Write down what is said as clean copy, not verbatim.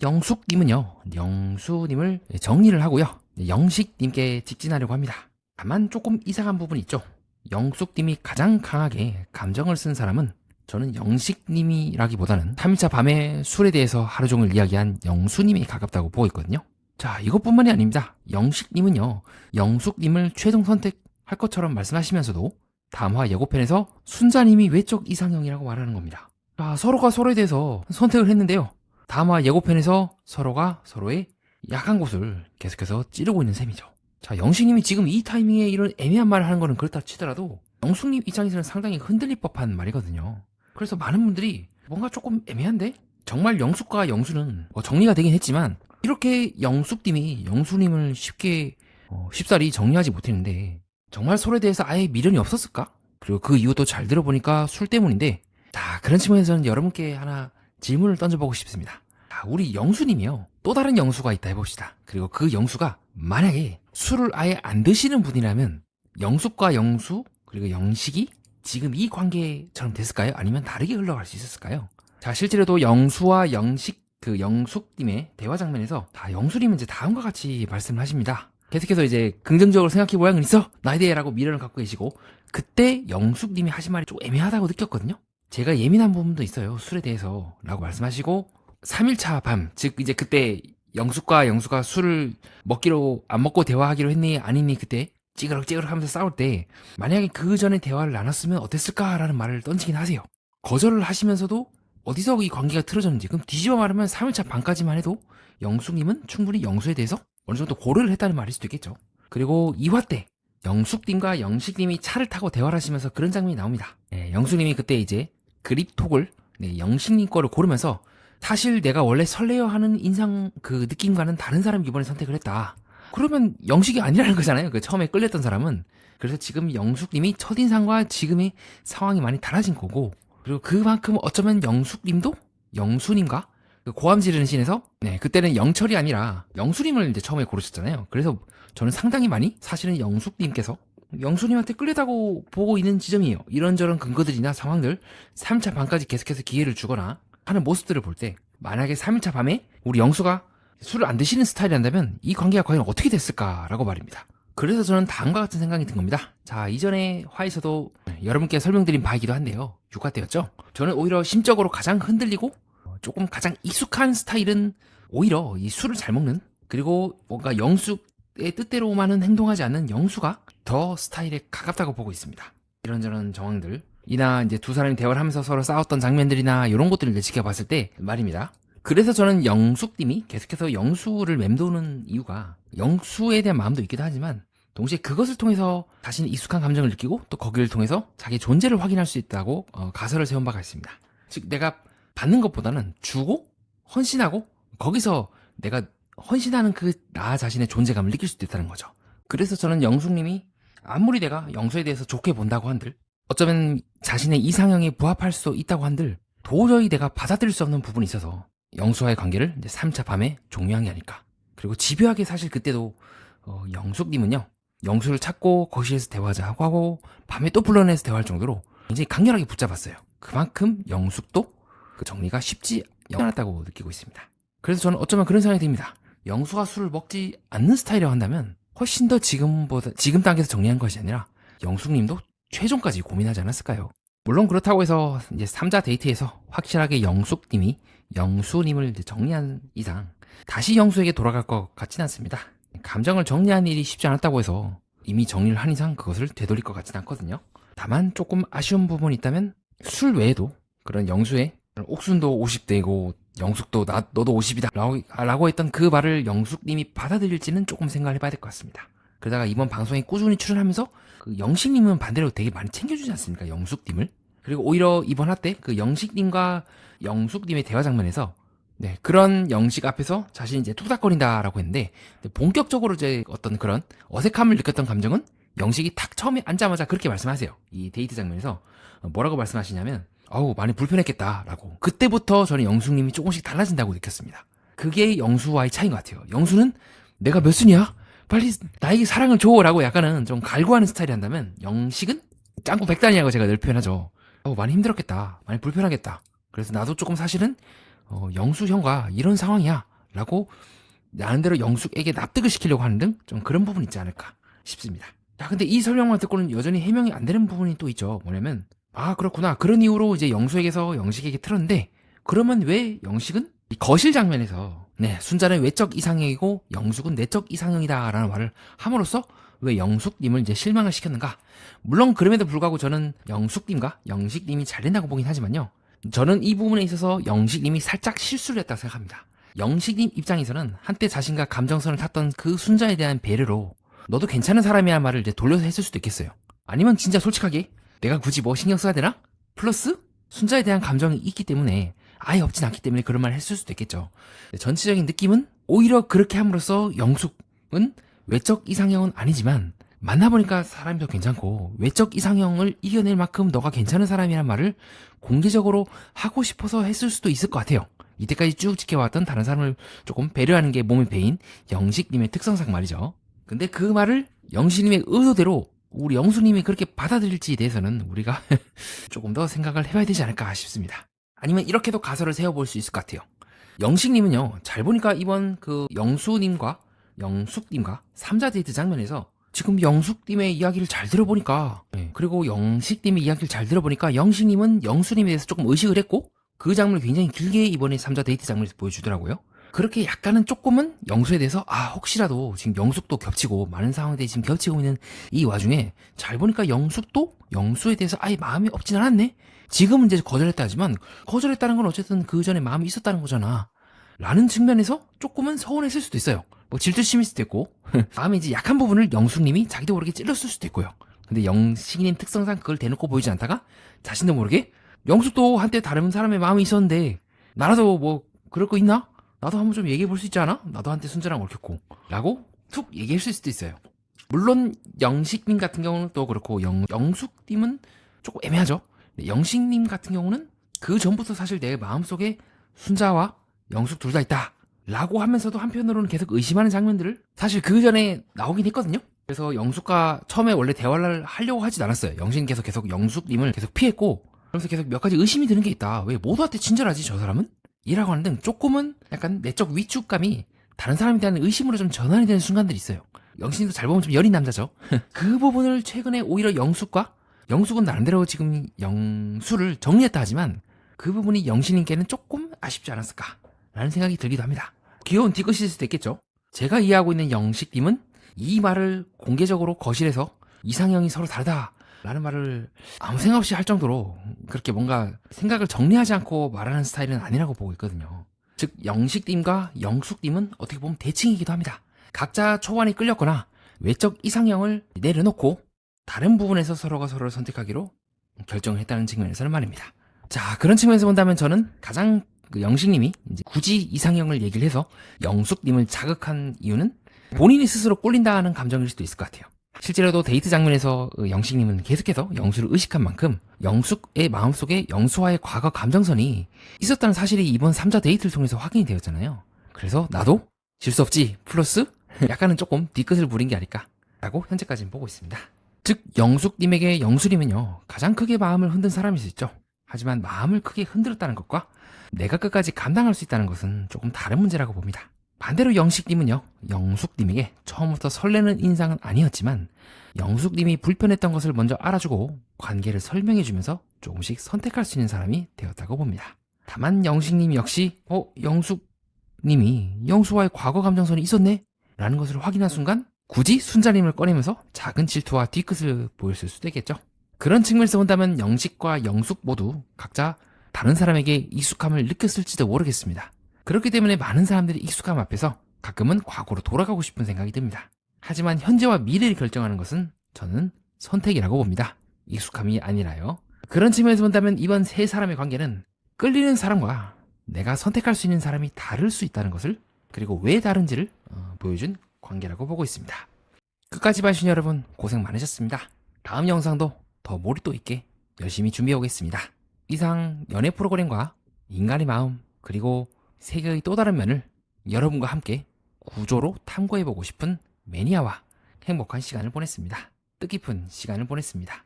영숙님은요, 영수님을 정리를 하고요. 영식님께 직진하려고 합니다. 다만 조금 이상한 부분이 있죠. 영숙님이 가장 강하게 감정을 쓴 사람은 저는 영식님이라기보다는 3일차 밤에 술에 대해서 하루 종일 이야기한 영수님이 가깝다고 보고 있거든요. 자, 이것뿐만이 아닙니다. 영식님은요, 영숙님을 최종 선택할 것처럼 말씀하시면서도 다음화 예고편에서 순자님이 외적 이상형이라고 말하는 겁니다. 자, 서로가 서로에 대해서 선택을 했는데요. 다음화 예고편에서 서로가 서로의 약한 곳을 계속해서 찌르고 있는 셈이죠. 자, 영식님이 지금 이 타이밍에 이런 애매한 말을 하는 거는 그렇다 치더라도 영숙님 입장에서는 상당히 흔들릴 법한 말이거든요. 그래서 많은 분들이 뭔가 조금 애매한데? 정말 영숙과 영수는 정리가 되긴 했지만 이렇게 영숙님이 영수님을 쉽사리 정리하지 못했는데 정말 서로에 대해서 아예 미련이 없었을까? 그리고 그 이유도 잘 들어보니까 술 때문인데, 자, 그런 측면에서는 여러분께 하나 질문을 던져보고 싶습니다. 자, 우리 영수님이요, 또 다른 영수가 있다 해봅시다. 그리고 그 영수가 만약에 술을 아예 안 드시는 분이라면 영숙과 영수 그리고 영식이 지금 이 관계처럼 됐을까요? 아니면 다르게 흘러갈 수 있었을까요? 자, 실제로도 영수와 영숙님의 대화 장면에서 영수님은 이제 다음과 같이 말씀을 하십니다. 계속해서 이제 긍정적으로 생각해 보양은 있어? 나에 대해라고 미련을 갖고 계시고, 그때 영숙님이 하신 말이 좀 애매하다고 느꼈거든요. 제가 예민한 부분도 있어요, 술에 대해서 라고 말씀하시고, 3일차 밤, 즉 이제 그때 영숙과 영수가 술을 안 먹고 대화하기로 했니 아니니 그때 찌그럭찌그럭 하면서 싸울 때 만약에 그 전에 대화를 나눴으면 어땠을까라는 말을 던지긴 하세요. 거절을 하시면서도 어디서 이 관계가 틀어졌는지, 그럼 뒤집어 말하면 3일차 밤까지만 해도 영숙님은 충분히 영수에 대해서 어느 정도 고려를 했다는 말일 수도 있겠죠. 그리고 2화 때 영숙님과 영식님이 차를 타고 대화를 하시면서 그런 장면이 나옵니다. 영숙님이 그때 이제 그립톡을 영식님 거를 고르면서 사실 내가 원래 설레어 하는 인상 그 느낌과는 다른 사람 이번에 선택을 했다. 그러면 영식이 아니라는 거잖아요. 그 처음에 끌렸던 사람은. 그래서 지금 영숙님이 첫인상과 지금의 상황이 많이 달라진 거고, 그리고 그만큼 어쩌면 영숙님도 영수님과 그 고함 지르는 씬에서 그때는 영철이 아니라 영수님을 이제 처음에 고르셨잖아요. 그래서 저는 상당히 많이 사실은 영숙님께서 영수님한테 끌리다고 보고 있는 지점이에요. 이런저런 근거들이나 상황들 3차 밤까지 계속해서 기회를 주거나 하는 모습들을 볼 때, 만약에 3일차 밤에 우리 영수가 술을 안 드시는 스타일이란다면 이 관계가 과연 어떻게 됐을까라고 말입니다. 그래서 저는 다음과 같은 생각이 든 겁니다. 자, 이전에 화에서도 여러분께 설명드린 바이기도 한데요, 6화 때였죠. 저는 오히려 심적으로 가장 흔들리고 조금 가장 익숙한 스타일은 오히려 이 술을 잘 먹는, 그리고 뭔가 영숙의 뜻대로만은 행동하지 않는 영수가 더 스타일에 가깝다고 보고 있습니다. 이런저런 정황들 이나 이제 두 사람이 대화를 하면서 서로 싸웠던 장면들이나 이런 것들을 이제 지켜봤을 때 말입니다. 그래서 저는 영숙님이 계속해서 영수를 맴도는 이유가 영수에 대한 마음도 있기도 하지만 동시에 그것을 통해서 자신의 익숙한 감정을 느끼고 또 거기를 통해서 자기 존재를 확인할 수 있다고 가설을 세운 바가 있습니다. 즉 내가 받는 것보다는 주고 헌신하고 거기서 내가 헌신하는 그 나 자신의 존재감을 느낄 수도 있다는 거죠. 그래서 저는 영숙님이 아무리 내가 영수에 대해서 좋게 본다고 한들, 어쩌면 자신의 이상형에 부합할 수 있다고 한들 도저히 내가 받아들일 수 없는 부분이 있어서 영수와의 관계를 이제 3차 밤에 종료한 게 아닐까. 그리고 집요하게 사실 그때도 영숙님은요, 영수를 찾고 거실에서 대화하자고 하고 밤에 또 불러내서 대화할 정도로 굉장히 강렬하게 붙잡았어요. 그만큼 영숙도 그 정리가 쉽지 않았다고 느끼고 있습니다. 그래서 저는 어쩌면 그런 생각이 듭니다. 영수가 술을 먹지 않는 스타일이라고 한다면 훨씬 더 지금 단계에서 정리한 것이 아니라 영숙님도 최종까지 고민하지 않았을까요? 물론 그렇다고 해서 이제 3자 데이트에서 확실하게 영숙님이 영수님을 이제 정리한 이상 다시 영수에게 돌아갈 것 같진 않습니다. 감정을 정리하는 일이 쉽지 않았다고 해서 이미 정리를 한 이상 그것을 되돌릴 것 같진 않거든요. 다만 조금 아쉬운 부분이 있다면 술 외에도 그런 영수의 옥순도 50대이고 영숙도 너도 50이다 라고 했던 그 말을 영숙님이 받아들일지는 조금 생각을 해봐야 될 것 같습니다. 그러다가 이번 방송에 꾸준히 출연하면서 그 영식님은 반대로 되게 많이 챙겨주지 않습니까? 영숙님을. 그리고 오히려 이번 화 때 그 영식님과 영숙님의 대화 장면에서 그런 영식 앞에서 자신이 이제 툭닥거린다라고 했는데, 본격적으로 이제 어떤 그런 어색함을 느꼈던 감정은 영식이 탁 처음에 앉자마자 그렇게 말씀하세요. 이 데이트 장면에서 뭐라고 말씀하시냐면 어우 많이 불편했겠다라고. 그때부터 저는 영숙님이 조금씩 달라진다고 느꼈습니다. 그게 영수와의 차이인 것 같아요. 영수는 내가 몇 순이야? 빨리 나에게 사랑을 줘라고 약간은 좀 갈구하는 스타일이 한다면, 영식은 짱구 백단이라고 제가 늘 표현하죠. 많이 힘들었겠다, 많이 불편하겠다, 그래서 나도 조금 사실은 영수 형과 이런 상황이야 라고 나름대로 영숙에게 납득을 시키려고 하는 등 좀 그런 부분이 있지 않을까 싶습니다. 자, 근데 이 설명만 듣고는 여전히 해명이 안 되는 부분이 또 있죠. 뭐냐면, 아, 그렇구나. 그런 이유로 이제 영수에게서 영식에게 틀었는데, 그러면 왜 영식은 이 거실 장면에서, 네, 순자는 외적 이상형이고 영숙은 내적 이상형이다라는 말을 함으로써 왜 영숙님을 이제 실망을 시켰는가? 물론 그럼에도 불구하고 저는 영숙님과 영식님이 잘 된다고 보긴 하지만요. 저는 이 부분에 있어서 영식님이 살짝 실수를 했다고 생각합니다. 영식님 입장에서는 한때 자신과 감정선을 탔던 그 순자에 대한 배려로 너도 괜찮은 사람이란 말을 이제 돌려서 했을 수도 있겠어요. 아니면 진짜 솔직하게 내가 굳이 뭐 신경 써야 되나? 플러스 순자에 대한 감정이 있기 때문에 아예 없진 않기 때문에 그런 말을 했을 수도 있겠죠. 전체적인 느낌은 오히려 그렇게 함으로써 영숙은 외적 이상형은 아니지만 만나보니까 사람이 더 괜찮고 외적 이상형을 이겨낼 만큼 너가 괜찮은 사람이란 말을 공개적으로 하고 싶어서 했을 수도 있을 것 같아요. 이때까지 쭉 지켜왔던 다른 사람을 조금 배려하는 게 몸의 배인 영식님의 특성상 말이죠. 근데 그 말을 영식님의 의도대로 우리 영수님이 그렇게 받아들일지에 대해서는 우리가 조금 더 생각을 해봐야 되지 않을까 싶습니다. 아니면 이렇게도 가설을 세워볼 수 있을 것 같아요. 영식님은요, 잘 보니까 이번 그 영수님과 영숙님과 3자 데이트 장면에서 지금 영숙님의 이야기를 잘 들어보니까, 그리고 영식님의 이야기를 잘 들어보니까 영식님은 영수님에 대해서 조금 의식을 했고 그 장면을 굉장히 길게 이번에 3자 데이트 장면에서 보여주더라고요. 그렇게 약간은 조금은 영수에 대해서 혹시라도 지금 영숙도 겹치고 많은 상황들이 지금 겹치고 있는 이 와중에 잘 보니까 영숙도 영수에 대해서 아예 마음이 없진 않았네. 지금은 이제 거절했다 하지만 거절했다는 건 어쨌든 그 전에 마음이 있었다는 거잖아 라는 측면에서 조금은 서운했을 수도 있어요. 뭐 질투심일 수도 있고 마음에 이제 약한 부분을 영숙님이 자기도 모르게 찔렀을 수도 있고요. 근데 영식님 특성상 그걸 대놓고 보이지 않다가 자신도 모르게 영숙도 한때 다른 사람의 마음이 있었는데 나라도 뭐 그럴 거 있나? 나도 한번 좀 얘기해 볼 수 있지 않아? 나도 한때 순자랑 얽혔고 라고 툭 얘기했을 수도 있어요. 물론 영식님 같은 경우는 또 그렇고 영숙님은 조금 애매하죠. 영식님 같은 경우는 그 전부터 사실 내 마음속에 순자와 영숙 둘 다 있다 라고 하면서도 한편으로는 계속 의심하는 장면들을 사실 그 전에 나오긴 했거든요. 그래서 영숙과 처음에 원래 대화를 하려고 하진 않았어요. 영식님께서 계속 영숙님을 계속 피했고 그래서 계속 몇 가지 의심이 드는 게 있다. 왜 모두한테 친절하지 저 사람은? 이라고 하는 등 조금은 약간 내적 위축감이 다른 사람에 대한 의심으로 좀 전환이 되는 순간들이 있어요. 영식님도 잘 보면 좀 여린 남자죠. 그 부분을 최근에 오히려 영숙은 나름대로 지금 영수를 정리했다 하지만 그 부분이 영식님께는 조금 아쉽지 않았을까 라는 생각이 들기도 합니다. 귀여운 뒤끝일 수도 있겠죠. 제가 이해하고 있는 영식님은 이 말을 공개적으로 거실에서 이상형이 서로 다르다 라는 말을 아무 생각 없이 할 정도로 그렇게 뭔가 생각을 정리하지 않고 말하는 스타일은 아니라고 보고 있거든요. 즉 영식님과 영숙님은 어떻게 보면 대칭이기도 합니다. 각자 초반에 끌렸거나 외적 이상형을 내려놓고 다른 부분에서 서로가 서로를 선택하기로 결정을 했다는 측면에서는 말입니다. 자, 그런 측면에서 본다면 저는 가장 영식님이 이제 굳이 이상형을 얘기를 해서 영숙님을 자극한 이유는 본인이 스스로 꼴린다는 감정일 수도 있을 것 같아요. 실제로도 데이트 장면에서 영식님은 계속해서 영수를 의식한 만큼 영숙의 마음속에 영수와의 과거 감정선이 있었다는 사실이 이번 3자 데이트를 통해서 확인이 되었잖아요. 그래서 나도 질 수 없지 플러스 약간은 조금 뒤끝을 부린 게 아닐까 라고 현재까지는 보고 있습니다. 즉 영숙님에게 영수님은요 가장 크게 마음을 흔든 사람일 수 있죠. 하지만 마음을 크게 흔들었다는 것과 내가 끝까지 감당할 수 있다는 것은 조금 다른 문제라고 봅니다. 반대로 영식님은요 영숙님에게 처음부터 설레는 인상은 아니었지만 영숙님이 불편했던 것을 먼저 알아주고 관계를 설명해주면서 조금씩 선택할 수 있는 사람이 되었다고 봅니다. 다만 영식님 역시 영숙님이 영수와의 과거 감정선이 있었네? 라는 것을 확인한 순간 굳이 순자님을 꺼내면서 작은 질투와 뒤끝을 보였을 수도 있겠죠. 그런 측면에서 본다면 영식과 영숙 모두 각자 다른 사람에게 익숙함을 느꼈을지도 모르겠습니다. 그렇기 때문에 많은 사람들이 익숙함 앞에서 가끔은 과거로 돌아가고 싶은 생각이 듭니다. 하지만 현재와 미래를 결정하는 것은 저는 선택이라고 봅니다. 익숙함이 아니라요. 그런 측면에서 본다면 이번 세 사람의 관계는 끌리는 사람과 내가 선택할 수 있는 사람이 다를 수 있다는 것을 그리고 왜 다른지를 보여준 관계라고 보고 있습니다. 끝까지 봐주신 여러분 고생 많으셨습니다. 다음 영상도 더 몰입도 있게 열심히 준비해 오겠습니다. 이상 연애 프로그램과 인간의 마음 그리고 세계의 또 다른 면을 여러분과 함께 구조로 탐구해보고 싶은 매니아와 행복한 시간을 보냈습니다. 뜻깊은 시간을 보냈습니다.